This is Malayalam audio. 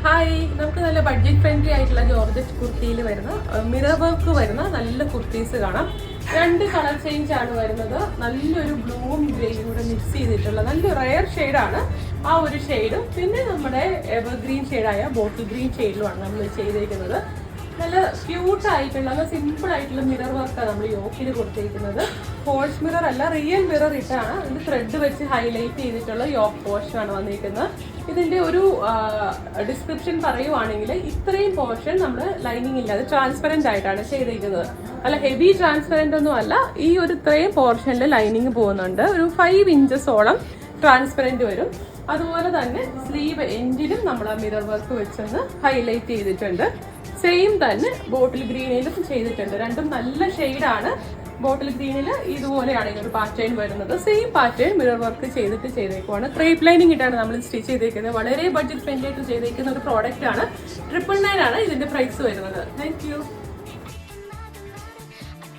ഹായ്, നമുക്ക് നല്ല ബഡ്ജറ്റ് ഫ്രണ്ട്ലി ആയിട്ടുള്ള ജോർജറ്റ് കുർത്തിയിൽ വരുന്ന മിറർ വർക്ക് വരുന്ന നല്ല കുർത്തീസ് കാണാം. 2 കളർ ചേഞ്ച് ആണ് വരുന്നത്. നല്ലൊരു ബ്ലൂവും ഗ്രേയും കൂടെ മിക്സ് ചെയ്തിട്ടുള്ള നല്ല റയർ ഷെയ്ഡാണ് ആ ഒരു ഷെയ്ഡും. പിന്നെ നമ്മുടെ എവർഗ്രീൻ ഷെയ്ഡായ ബോട്ടിൽ ഗ്രീൻ ഷെയ്ഡിലുമാണ് നമ്മൾ ചെയ്തിരിക്കുന്നത്. നല്ല ക്യൂട്ട് ആയിട്ടുള്ള സിമ്പിൾ ആയിട്ടുള്ള മിറർ വർക്കാണ് നമ്മൾ യോക്കിൽ കൊടുത്തിരിക്കുന്നത്. ഫോൾസ് മിറർ അല്ല, റിയൽ മിറർ ഇട്ടാണ് അതിന്റെ ത്രെഡ് വെച്ച് ഹൈലൈറ്റ് ചെയ്തിട്ടുള്ള യോക്ക് പോർഷൻ ആണ് വന്നിരിക്കുന്നത്. ഇതിന്റെ ഒരു ഡിസ്ക്രിപ്ഷൻ പറയുവാണെങ്കിൽ ഇത്രയും പോർഷൻ നമ്മൾ ലൈനിങ് ഇല്ലാതെ ട്രാൻസ്പെറന്റ് ആയിട്ടാണ് ചെയ്തിരിക്കുന്നത്. അല്ല, ഹെവി ട്രാൻസ്പെറന്റ് ഒന്നും അല്ല. ഈ ഒരു ഇത്രയും പോർഷനിൽ ലൈനിങ് പോകുന്നുണ്ട്. ഒരു 5 ഇഞ്ചസോളം ട്രാൻസ്പെറന്റ് വരും. അതുപോലെ തന്നെ സ്ലീവ് എൻഡിലും നമ്മൾ ആ മിറർ വർക്ക് വെച്ചൊന്ന് ഹൈലൈറ്റ് ചെയ്തിട്ടുണ്ട്. സെയിം തന്നെ ബോട്ടിൽ ഗ്രീനിലും ചെയ്തിട്ടുണ്ട്. രണ്ടും നല്ല ഷെയ്ഡാണ്. ബോട്ടിൽ ഗ്രീനിൽ ഇതുപോലെയാണ് ഈ ഒരു പാറ്റേൺ വരുന്നത്. സെയിം പാറ്റേൺ മിറർ വർക്ക് ചെയ്തേക്കുവാണ്. ക്രേപ്പ് ലൈനിങ് ഇട്ടാണ് നമ്മൾ സ്റ്റിച്ച് ചെയ്തേക്കുന്നത്. വളരെ ബഡ്ജറ്റ് ഫ്രണ്ട്ലി ആയിട്ട് ചെയ്തേക്കുന്ന ഒരു പ്രോഡക്റ്റ് ആണ്. 999 ആണ് ഇതിന്റെ പ്രൈസ് വരുന്നത്. Thank you.